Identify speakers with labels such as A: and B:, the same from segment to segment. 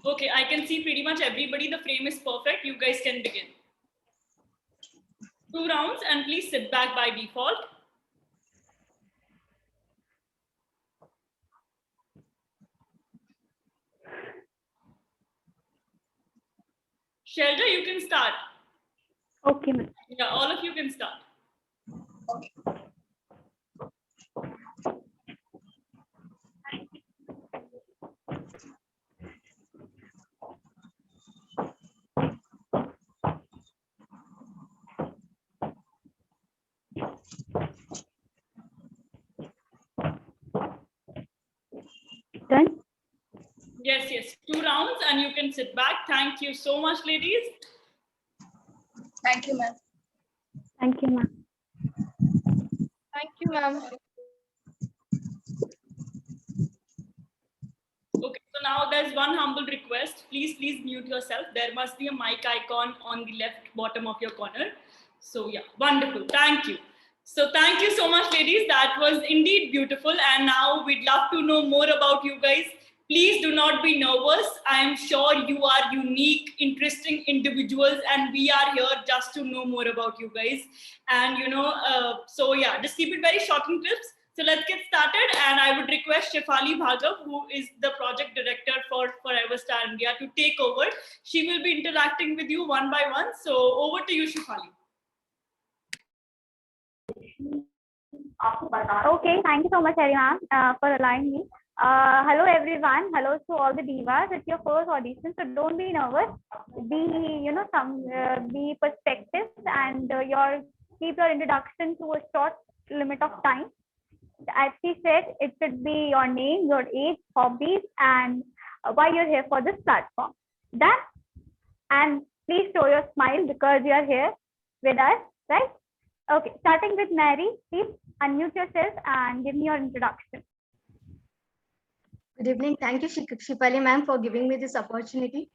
A: Okay, I can see pretty much everybody. The frame is perfect. You guys can begin. 2 rounds, and please sit back by default. Shelter, you can start.
B: Okay, ma'am.
A: Yeah, all of you can start.
C: Okay.
B: Done?
A: Yes, yes. 2 rounds, and you can sit back. Thank you so much, ladies.
C: Thank you, ma'am.
B: Thank you, ma'am.
D: Thank you, ma'am.
A: Okay, so now there's one humble request. Please mute yourself. There must be a mic icon on the left bottom of your corner. So yeah, wonderful. Thank you. So thank you so much, ladies. That was indeed beautiful. And now we'd love to know more about you guys. Please do not be nervous. I am sure you are unique, interesting individuals, and we are here just to know more about you guys. And so yeah, just keep it very short and crisp. So let's get started, and I would request Shefali Bhargav, who is the project director for Forever Star India, to take over. She will be interacting with you one by one. So over to you, Shefali.
B: Okay, thank you so much, Harry ma'am, for allowing me. Hello everyone. Hello to all the divas. It's your first audition, so don't be nervous. Be perspective and keep your introduction to a short limit of time. As she said, it should be your name, your age, hobbies, and why you're here for this platform. Done? And please show your smile because you're here with us, right? Okay, starting with Mary, please unmute yourself and give me your introduction.
D: Good evening. Thank you, Shefali ma'am, for giving me this opportunity.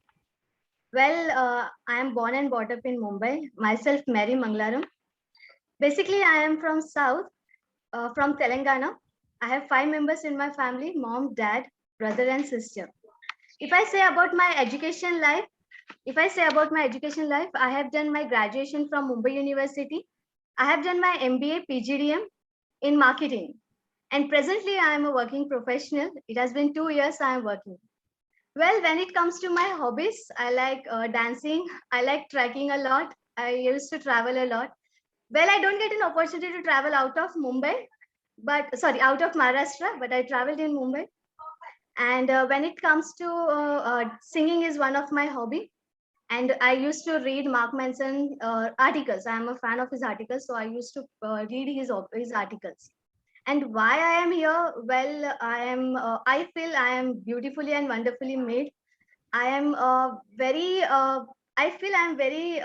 D: Well, I am born and brought up in Mumbai. Myself, Mary Manglaram. Basically, I am from South, from Telangana. I have 5 members in my family: mom, dad, brother, and sister. If I say about my education life, I have done my graduation from Mumbai University. I have done my MBA, PGDM in marketing. And presently, I am a working professional. It has been 2 years I am working. Well, when it comes to my hobbies, I like dancing. I like trekking a lot. I used to travel a lot. Well, I don't get an opportunity to travel out of Maharashtra, but I traveled in Mumbai. And when it comes to singing is one of my hobby. And I used to read Mark Manson articles. I am a fan of his articles, so I used to read his articles. And why I am here? Well, I feel I am beautifully and wonderfully made. I am I feel I am very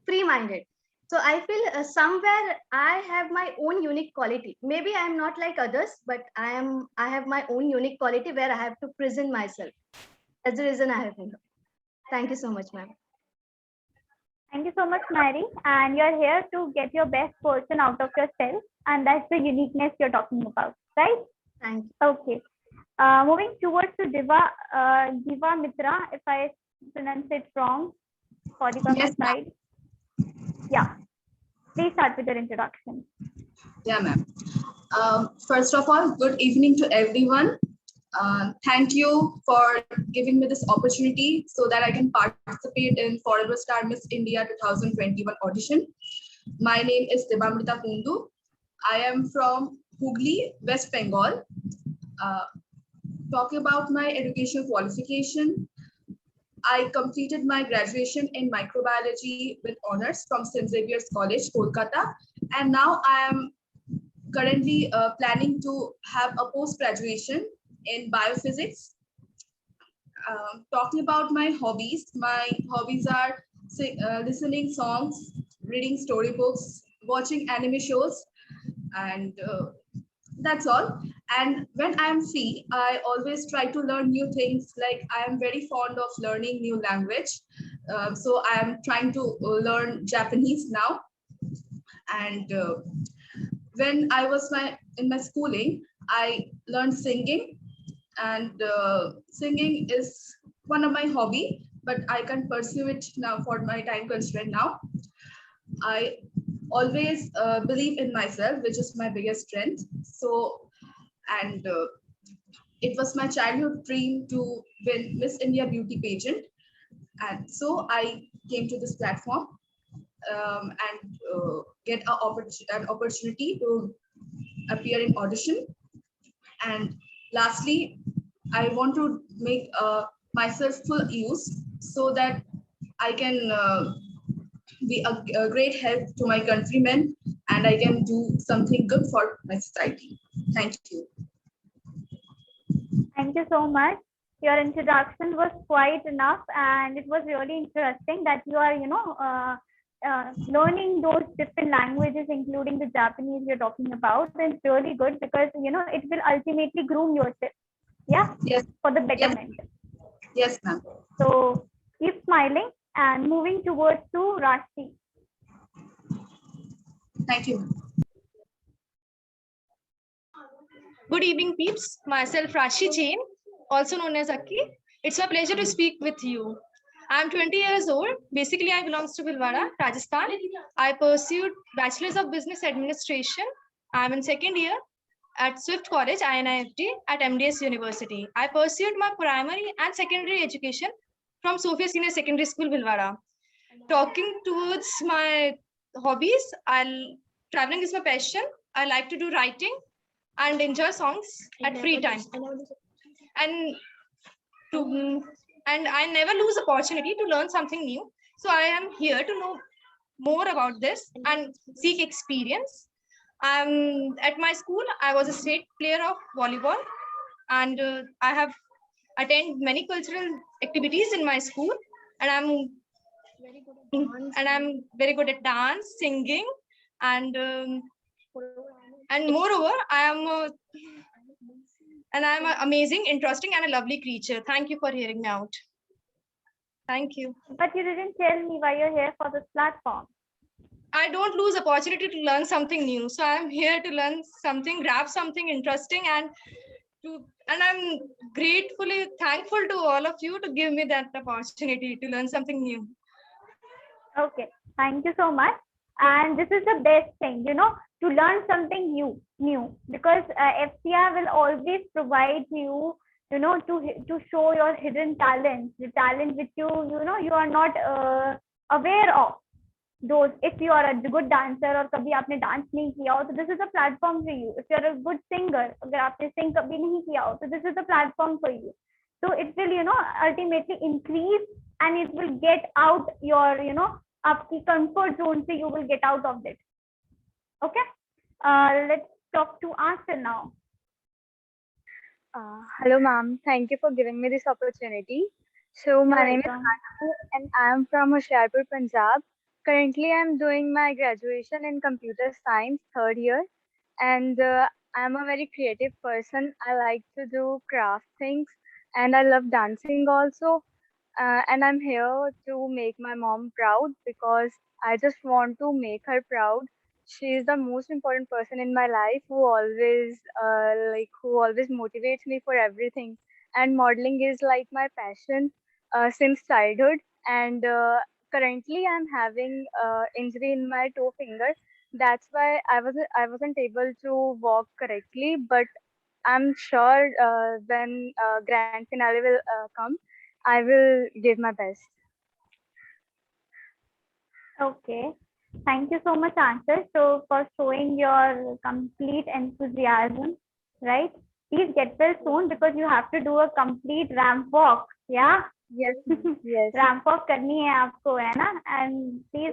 D: free-minded. So I feel somewhere I have my own unique quality. Maybe I am not like others, but I have my own unique quality where I have to present myself. That's the reason I have been here. Thank you so much, ma'am.
B: Thank you so much, Mary. And you're here to get your best person out of yourself. And that's the uniqueness you're talking about, right?
D: Thank you.
B: Okay. Moving towards to Diva Mitra, if I pronounce it wrong, sorry from my side. Yeah. Please start with your introduction.
C: Yeah, ma'am. First of all, good evening to everyone. Thank you for giving me this opportunity so that I can participate in Forever Star Miss India 2021 audition. My name is Debamrita Kundu. I am from Hooghly, West Bengal. Talking about my educational qualification, I completed my graduation in microbiology with honors from St. Xavier's College, Kolkata. And now I am currently planning to have a post-graduation in biophysics. Talking about my hobbies are listening songs, reading storybooks, watching anime shows, and that's all. And when I'm free, I always try to learn new things. Like I am very fond of learning new language. So I am trying to learn Japanese now. And when I was in my schooling, I learned singing. And singing is one of my hobby, but I can't pursue it now for my time constraint now. I always believe in myself, which is my biggest strength. So, and it was my childhood dream to win Miss India beauty pageant, and so I came to this platform and get an opportunity to appear in audition. And lastly, I want to make myself full use so that I can be a great help to my countrymen and I can do something good for my society. Thank you.
B: Thank you so much. Your introduction was quite enough, and it was really interesting that you are, learning those different languages, including the Japanese you're talking about. It's really good because it will ultimately groom yourself. Yeah,
C: Yes,
B: for the betterment.
C: yes, ma'am.
B: So keep smiling and moving towards to Rashti.
C: Thank you.
E: Good evening, peeps. Myself, Rashi Jain, also known as Akki. It's a pleasure to speak with you. I'm 20 years old. Basically, I belong to Bhilwara, Rajasthan. I pursued Bachelor's of Business Administration. I'm in second year at Swift College, INIFT, at MDS University. I pursued my primary and secondary education from Sophia Senior Secondary School, Bhilwara. Talking towards my hobbies, traveling is my passion. I like to do writing and enjoy songs at free time. And I never lose opportunity to learn something new. So I am here to know more about this and seek experience. At my school, I was a state player of volleyball, and I have attended many cultural activities in my school, and I'm very good at dance, singing, and moreover, I'm an amazing, interesting, and a lovely creature. Thank you for hearing me out. Thank you.
B: But you didn't tell me why you're here for this platform.
E: I don't lose opportunity to learn something new. So I'm here to learn something, grab something interesting, and I'm gratefully thankful to all of you to give me that opportunity to learn something new.
B: Okay, thank you so much. And this is the best thing, to learn something new, because FCR will always provide you, to show your hidden talents, the talent which you are not aware of. Those, if you are a good dancer or कभी आपने dance नहीं किया हो, so this is a platform for you. If you are a good singer, अगर आपने sing कभी नहीं किया हो, so this is the platform for you. So it will, ultimately increase, and it will get out your, आपकी comfort zone से you will get out of it. Okay. Let's talk to Answer now.
F: Hello, ma'am. Thank you for giving me this opportunity. So my name is Anu, and I am from Hoshiarpur, Punjab. Currently, I am doing my graduation in computer science, third year, and I am a very creative person. I like to do craft things, and I love dancing also. And I'm here to make my mom proud because I just want to make her proud. She is the most important person in my life who always motivates me for everything. And modeling is like my passion since childhood. And currently, I'm having injury in my toe finger. That's why I wasn't able to walk correctly. But I'm sure when grand finale will come, I will give my best.
B: Okay. Thank you so much, Answer. So for showing your complete enthusiasm, right? Please get well soon because you have to do a complete ramp walk. Yeah.
F: Yes. Yes.
B: Ramp walk करनी है आपको, है ना? And please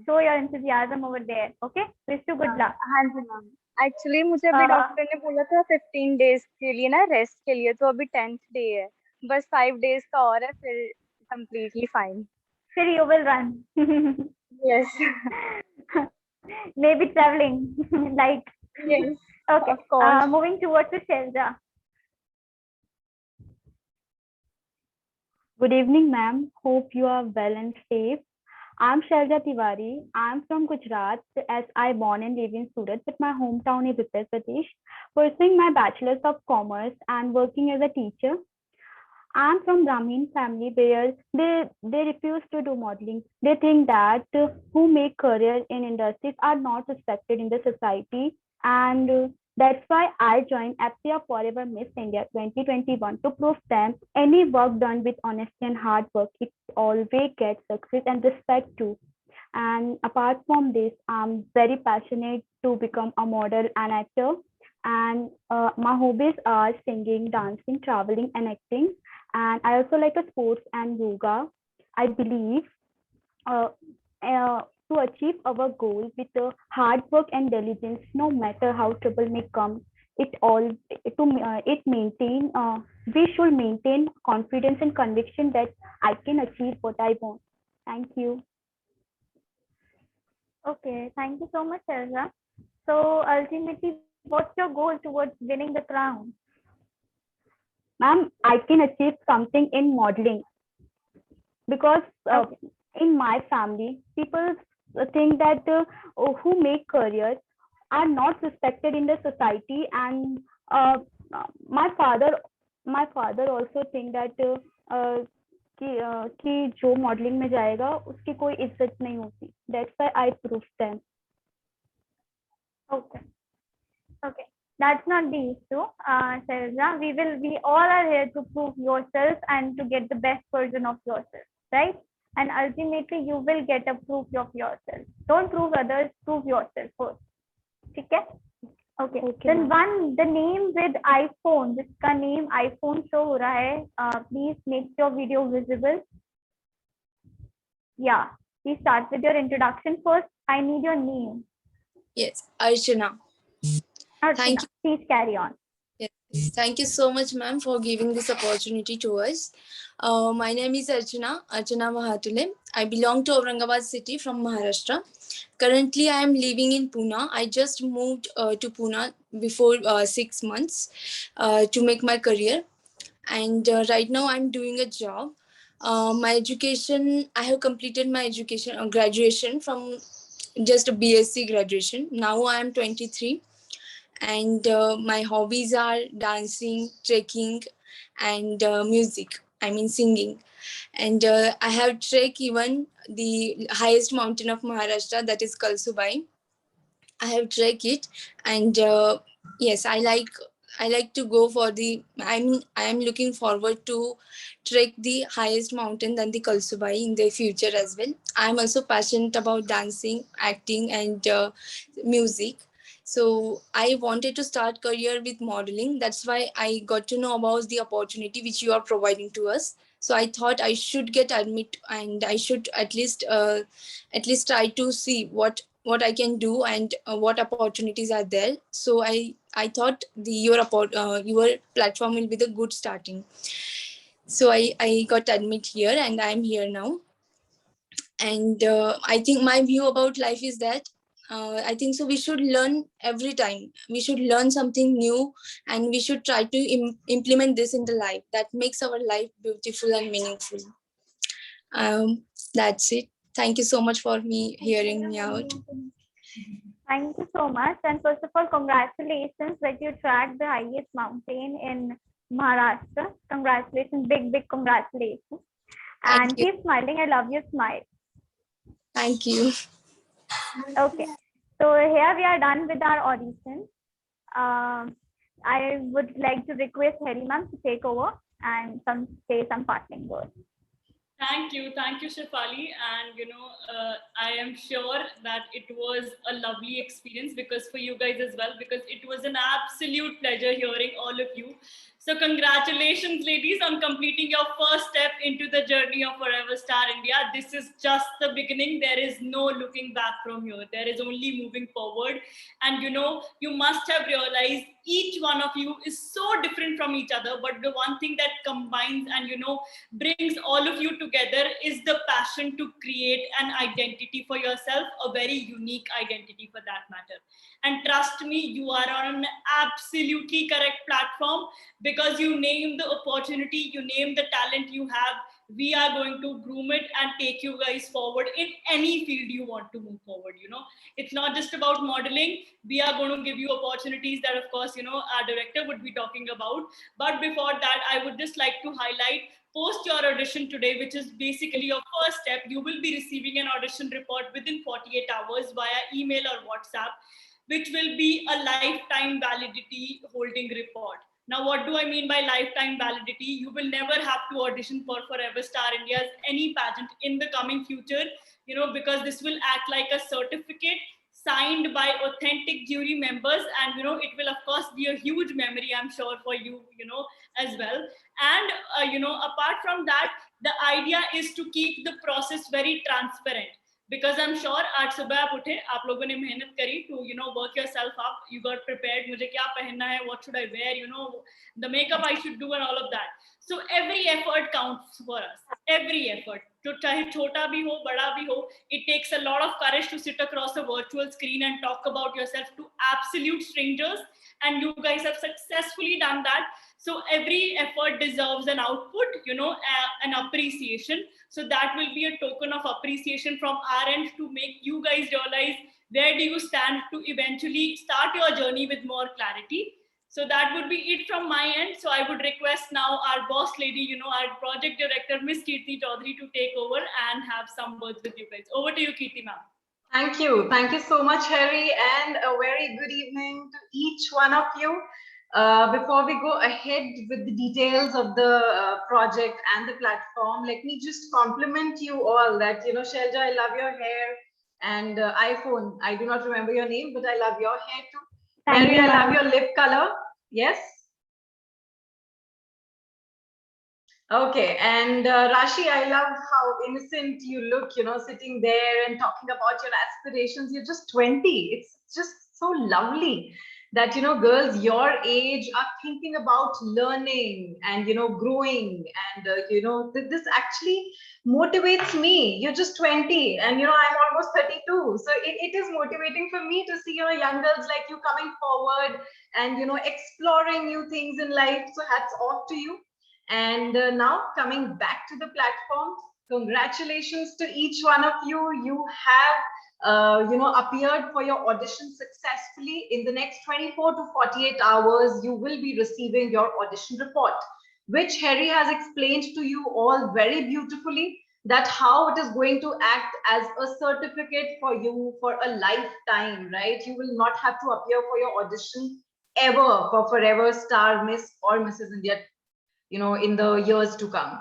B: show your enthusiasm over there. Okay. Wish you good luck.
F: हाँ जी ma'am. Actually मुझे अभी doctor ने बोला था 15 days के लिए ना रेस्ट के लिए, तो अभी 10th day है, बस 5 days का और है, फिर completely fine.
B: Sure, you will run.
F: Yes.
B: Maybe traveling. Like.
F: Yes.
B: Okay.
F: Of course.
B: Moving towards the Shelja.
G: Good evening, ma'am. Hope you are well and safe. I'm Sharja Tiwari. I'm from Gujarat, as I born and live in Surat, but my hometown is Uttar Pradesh. Pursuing my Bachelor's of Commerce and working as a teacher. I'm from Brahmin family where they refuse to do modeling. They think that who make career in industries are not respected in the society, and that's why I joined APSIA Forever Miss India 2021 to prove them any work done with honesty and hard work, it always gets success and respect too. And apart from this, I'm very passionate to become a model and actor. And my hobbies are singing, dancing, traveling, and acting. And I also like a sports and yoga. I believe uh, to achieve our goal with hard work and diligence, no matter how trouble may come, it maintain. We should maintain confidence and conviction that I can achieve what I want. Thank you.
B: Okay, thank you so much, Elsa. So ultimately, what's your goal towards winning the crown?
G: Ma'am, I can achieve something in modeling because
B: Okay.
G: in my family, people think that who make careers are not respected in the society, and uh, my father, my father also think that कि जो modelling में जाएगा उसकी कोई इज्जत नहीं होती. That's why I prove them.
B: Okay. Okay. That's not the issue, Selja. We all are here to prove yourself and to get the best version of yourself, right? And ultimately, you will get a proof of yourself. Don't prove others, prove yourself first. Okay? Okay.
G: Okay,
B: Then
G: ma'am.
B: the name with iPhone, जिसका name iPhone show हो रहा है, please make your video visible. Yeah. Please start with your introduction first. I need your name.
H: Yes, Archana.
B: Archana,
H: Thank you.
B: please carry on.
H: Yes, thank you so much, ma'am, for giving this opportunity to us. My name is Archana Mahatule. I belong to Aurangabad city from Maharashtra. Currently, I am living in Pune. I just moved to Pune before 6 months to make my career. And right now, I'm doing a job. My education, I have completed my education, graduation from just a BSc graduation. Now I am 23 and my hobbies are dancing, trekking, and music. I mean singing. And I have trek even the highest mountain of Maharashtra, that is Kalsubai. I have trek it, and yes, I like to go for the. I'm looking forward to trek the highest mountain than the Kalsubai in the future as well. I'm also passionate about dancing, acting, and music. So I wanted to start career with modeling. That's why I got to know about the opportunity which you are providing to us. So I thought I should get admit, and I should at least try to see what I can do and what opportunities are there. So I thought your platform will be the good starting. So I got admit here and I'm here now. And I think my view about life is that I think so we should learn every time. We should learn something new and we should try to implement this in the life. That makes our life beautiful and meaningful. That's it. Thank you so much for me hearing me out.
B: Thank you so much. And first of all, congratulations that you tracked the highest mountain in Maharashtra. Congratulations, big congratulations. And
H: Thank you.
B: keep smiling. I love your smile.
H: Thank you.
B: Okay. So here we are done with our audition. I would like to request Harry ma'am to take over and say some parting words.
A: Thank you, Shefali. And I am sure that it was a lovely experience because for you guys as well, because it was an absolute pleasure hearing all of you. So congratulations, ladies, on completing your first step into the journey of Forever Star India. This is just the beginning. There is no looking back from here. There is only moving forward. And you must have realized each one of you is so different from each other. But the one thing that combines and brings all of you together is the passion to create an identity for yourself, a very unique identity for that matter. And trust me, you are on an absolutely correct platform because you name the opportunity, you name the talent you have, we are going to groom it and take you guys forward in any field you want to move forward. It's not just about modeling. We are going to give you opportunities that, of course, our director would be talking about. But before that, I would just like to highlight, post your audition today, which is basically your first step. You will be receiving an audition report within 48 hours via email or WhatsApp, which will be a lifetime validity holding report. Now, what do I mean by lifetime validity? You will never have to audition for Forever Star India's any pageant in the coming future, because this will act like a certificate signed by authentic jury members. And, it will, of course, be a huge memory, I'm sure, for you, as well. And, apart from that, the idea is to keep the process very transparent. Because I'm sure आज सुबह आप उठे, आप लोगों ने मेहनत करी to work yourself up. You got prepared. मुझे क्या पहनना है? What should I wear? The makeup I should do and all of that. So every effort counts for us. Every effort. तो चाहे छोटा भी हो, बड़ा भी हो, it takes a lot of courage to sit across a virtual screen and talk about yourself to absolute strangers. And you guys have successfully done that. So every effort deserves an output, an appreciation. So that will be a token of appreciation from our end to make you guys realize where do you stand to eventually start your journey with more clarity. So that would be it from my end. So I would request now our boss lady, our project director, Miss Kirti Chaudhary, to take over and have some words with you guys. Over to you, Kirti ma'am.
I: Thank you. Thank you so much, Harry, and a very good evening to each one of you. Before we go ahead with the details of the project and the platform, let me just compliment you all that, Shelja, I love your hair, and iPhone, I do not remember your name, but I love your hair too. Harry, I love your lip color. Yes? Okay, and Rashi, I love how innocent you look, sitting there and talking about your aspirations. You're just 20. It's just so lovely that, girls your age are thinking about learning and, growing. And, this actually motivates me. You're just 20 and, I'm almost 32. So it is motivating for me to see, young girls like you coming forward and, exploring new things in life. So hats off to you. And now coming back to the platform, congratulations to each one of you. You have, appeared for your audition successfully. In the next 24 to 48 hours, you will be receiving your audition report, which Harry has explained to you all very beautifully, that how it is going to act as a certificate for you for a lifetime, right? You will not have to appear for your audition ever for Forever Star, Miss or Mrs. India, in the years to come.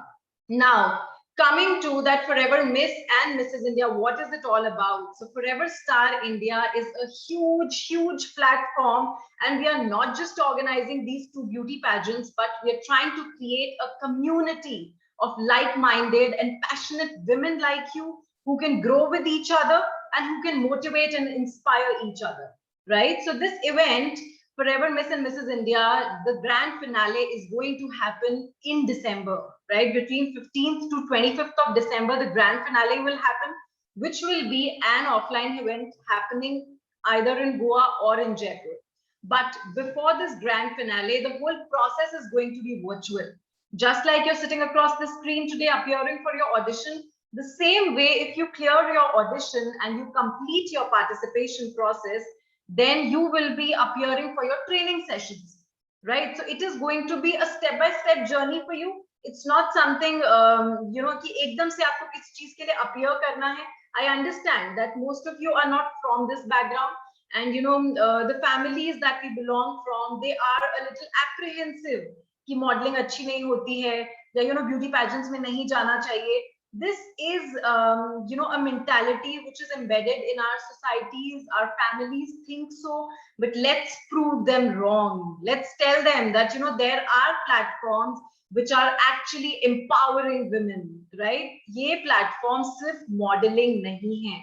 I: Now, coming to that Forever Miss and Mrs. India, what is it all about? So Forever Star India is a huge, huge platform, and we are not just organizing these two beauty pageants, but we are trying to create a community of like-minded and passionate women like you who can grow with each other and who can motivate and inspire each other, right? So this event, Forever Miss and Mrs. India, the grand finale is going to happen in December, right? Between 15th to 25th of December, the grand finale will happen, which will be an offline event happening either in Goa or in Jaipur. But before this grand finale, the whole process is going to be virtual. Just like you're sitting across the screen today appearing for your audition, the same way, if you clear your audition and you complete your participation process, then you will be appearing for your training sessions, right? So it is going to be a step-by-step journey for you. It's not something, कि एकदम से आपको किसी चीज के लिए appear करना है. I understand that most of you are not from this background, and the families that we belong from, they are a little apprehensive कि modeling अच्छी नहीं होती है, या beauty pageants में नहीं जाना चाहिए. This is, a mentality which is embedded in our societies. Our families think so, but let's prove them wrong. Let's tell them that, there are platforms which are actually empowering women, right? ये platform सिर्फ modeling नहीं है.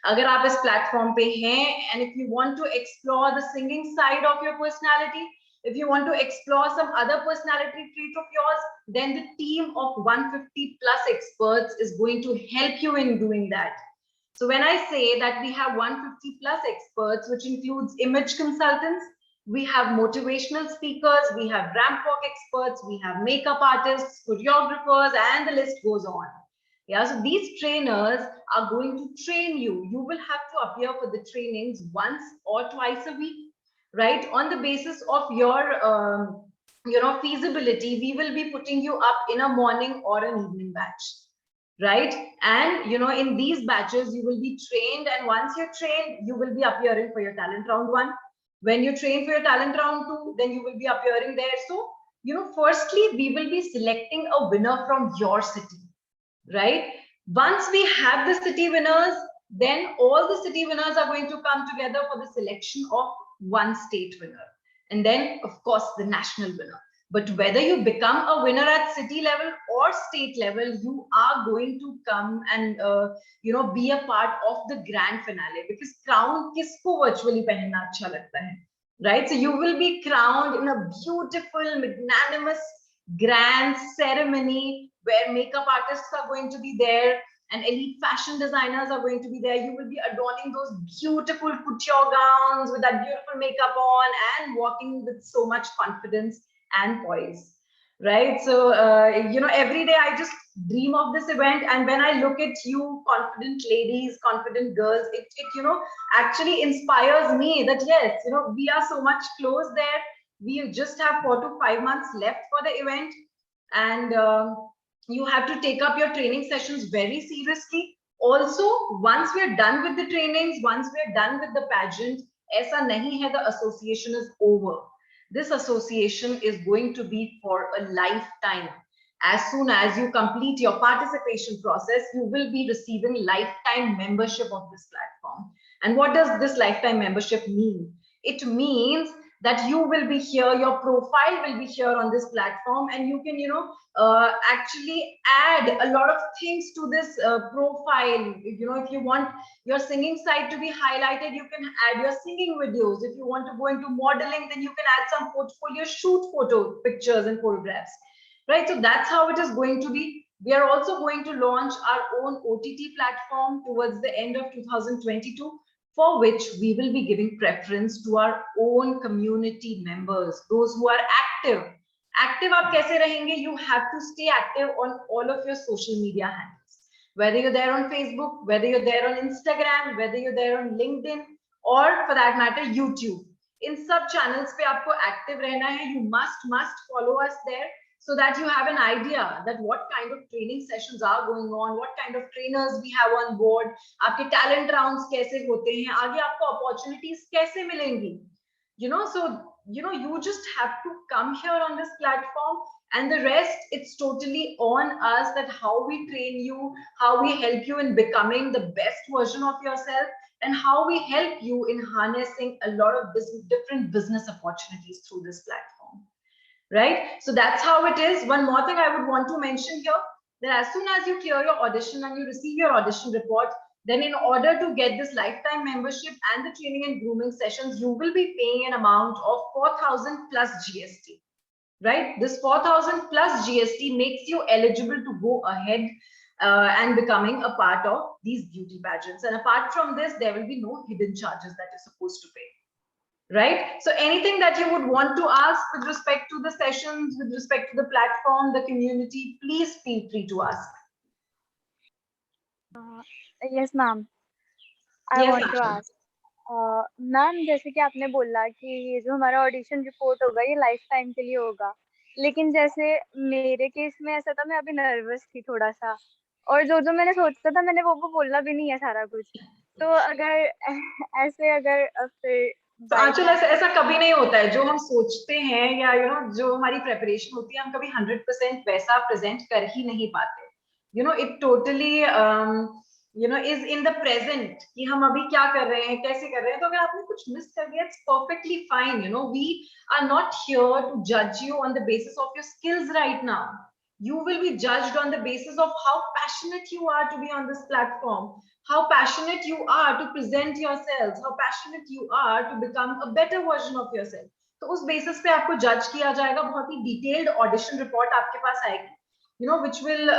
I: अगर आप इस platform पे हैं, and if you want to explore the singing side of your personality, if you want to explore some other personality trait of yours, then the team of 150 plus experts is going to help you in doing that. So when I say that we have 150 plus experts, which includes image consultants, We have motivational speakers, we have ramp walk experts, we have makeup artists, choreographers, and the list goes on. Yeah, so these trainers are going to train you. You will have to appear for the trainings once or twice a week, right? On the basis of your feasibility, we will be putting you up in a morning or an evening batch, right? And in these batches you will be trained, and once you're trained, you will be appearing for your talent round 1. When you train for your talent round 2, then you will be appearing there. So firstly, we will be selecting a winner from your city, right? Once we have the city winners, then all the city winners are going to come together for the selection of one state winner, and then of course the national winner. But whether you become a winner at city level or state level, you are going to come and be a part of the grand finale, because crown kisko virtually pehenna acha lagta hai, right? So you will be crowned in a beautiful, magnanimous, grand ceremony where makeup artists are going to be there and elite fashion designers are going to be there. You will be adorning those beautiful couture gowns with that beautiful makeup on and walking with so much confidence and poise, right? So every day I just dream of this event, and when I look at you confident ladies, confident girls, it actually inspires me that yes, we are so much close there. We just have 4 to 5 months left for the event, and you have to take up your training sessions very seriously. Also, once we are done with the trainings, once we are done with the pageant, aisa nahi hai the association is over. This association is going to be for a lifetime. As soon as you complete your participation process, you will be receiving lifetime membership of this platform. And what does this lifetime membership mean? It means that you will be here, your profile will be here on this platform, and you can actually add a lot of things to this profile. If you want your singing side to be highlighted, you can add your singing videos. If you want to go into modeling, then you can add some portfolio shoot photo pictures and photographs, right? So that's how it is going to be. We are also going to launch our own OTT platform towards the end of 2022, for which we will be giving preference to our own community members, those who are active. Active aap kaise rahenge? You have to stay active on all of your social media handles. Whether you're there on Facebook, whether you're there on Instagram, whether you're there on LinkedIn, or for that matter, YouTube. In sub channels pe aapko active rehna hai. You must follow us there, so that you have an idea that what kind of training sessions are going on, what kind of trainers we have on board, aapke talent rounds kaise hote hain, aage aapko opportunities kaise milengi. So you just have to come here on this platform, and the rest, it's totally on us, that how we train you, how we help you in becoming the best version of yourself, and how we help you in harnessing a lot of different business opportunities through this platform. Right? So that's how it is. One more thing I would want to mention here, that as soon as you clear your audition and you receive your audition report, then in order to get this lifetime membership and the training and grooming sessions, you will be paying an amount of 4,000 plus GST, right? This 4,000 plus GST makes you eligible to go ahead and becoming a part of these beauty pageants. And apart from this, there will be no hidden charges that you're supposed to pay. Right? So anything that you would want to ask with respect to the sessions, with respect to the platform, the community, please feel free to ask.
F: Yes, ma'am. I want to ask. Ma'am, जैसे कि आपने बोला कि ये जो हमारा audition report होगा ये लाइफ टाइम के लिए होगा, लेकिन जैसे मेरे केस में ऐसा था, मैं अभी नर्वस थी थोड़ा सा, और जो मैंने सोचा था मैंने वो बोला भी नहीं है सारा कुछ. तो अगर ऐसे अगर फिर
I: तो आंचल ऐसा कभी नहीं होता है. जो हम सोचते हैं या जो हमारी प्रेपरेशन होती है, हम कभी 100% वैसा प्रेजेंट कर ही नहीं पाते. It totally is in the present कि हम अभी क्या कर रहे हैं, कैसे कर रहे हैं. तो अगर आपने कुछ मिस कर दिया, it's perfectly fine. We are not here to judge you on the basis of your skills right now. You will be judged on the basis of how passionate you are to be on this platform, how passionate you are to present yourselves, how passionate you are to become a better version of yourself. तो उस basis पे आपको judge किया जाएगा. बहुत ही detailed audition report आपके पास आएगी, which will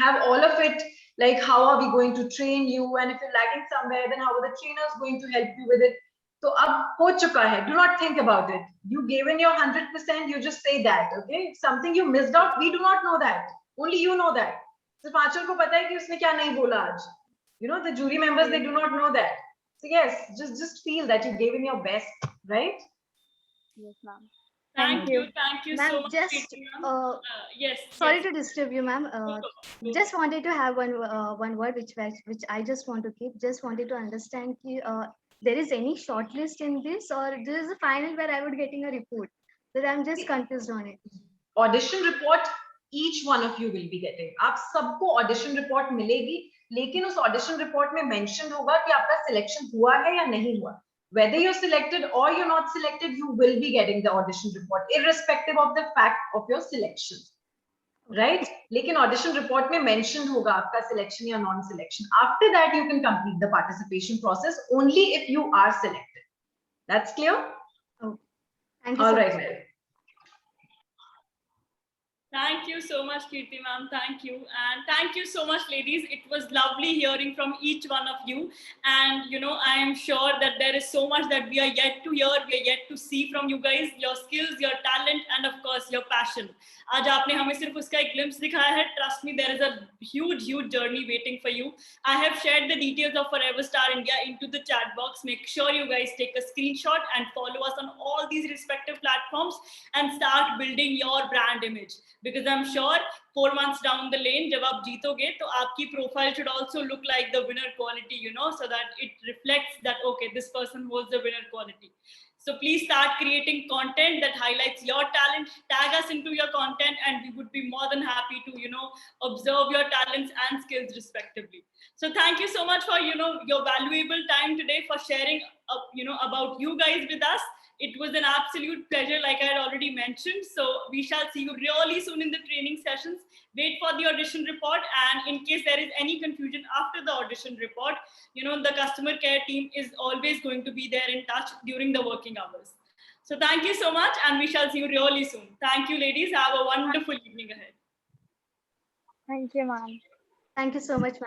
I: have all of it, like how are we going to train you, and if you're lagging somewhere, then how are the trainers going to help you with it. तो अब हो चुका है. Do not think about it. You gave in your 100%. You just say that. Okay. If something you missed out, we do not know that. Only you know that. सिर्फ आंचल को पता है कि उसने क्या नहीं बोला आज. You know, the jury members, they do not know that. So yes, just feel that you gave in your best, right?
F: Yes, ma'am.
A: Thank you so
D: Ma'am,
A: much.
D: just
A: Preeti, yes.
D: sorry
A: yes.
D: to disturb you, ma'am. Just wanted to have one word which I just want to keep. Just wanted to understand ki, there is any shortlist in this, or this is the final where I would getting a report. That I'm just confused on it.
I: Audition report, each one of you will be getting. आप सबको audition report मिलेगी, लेकिन उस audition report में mentioned होगा कि आपका selection हुआ है या नहीं हुआ. Whether you're selected or you're not selected, you will be getting the audition report, irrespective of the fact of your selection. Right? लेकिन audition report में mentioned होगा आपका selection या non-selection. After that, you can complete the participation process only if you are selected. That's clear?
D: Thank you
I: All
D: so
I: right,
D: much.
I: Mary.
A: Thank you so much, Kirti ma'am. Thank you. And thank you so much, ladies. It was lovely hearing from each one of you. And, you know, I am sure that there is so much that we are yet to hear, we are yet to see from you guys, your skills, your talent, and of course, your passion. आज आपने हमें सिर्फ उसका एक glimpse दिखाया है. Trust me, there is a huge journey waiting for you. I have shared the details of Forever Star India into the chat box. Make sure you guys take a screenshot and follow us on all these respective platforms and start building your brand image. Because I'm sure 4 months down the lane, जब आप जीतोगे, तो आपकी profile should also look like the winner quality, you know, so that it reflects that, okay, this person was the winner quality. So please start creating content that highlights your talent, tag us into your content, and we would be more than happy to, you know, observe your talents and skills respectively. So thank you so much for, you know, your valuable time today, for sharing, you know, about you guys with us. It was an absolute pleasure, like I had already mentioned. So we shall see you really soon in the training sessions. Wait for the audition report. And in case there is any confusion after the audition report, you know, the customer care team is always going to be there in touch during the working hours. So thank you so much. And we shall see you really soon. Thank you, ladies. Have a wonderful evening ahead.
F: Thank you, ma'am.
D: Thank you so much, ma'am.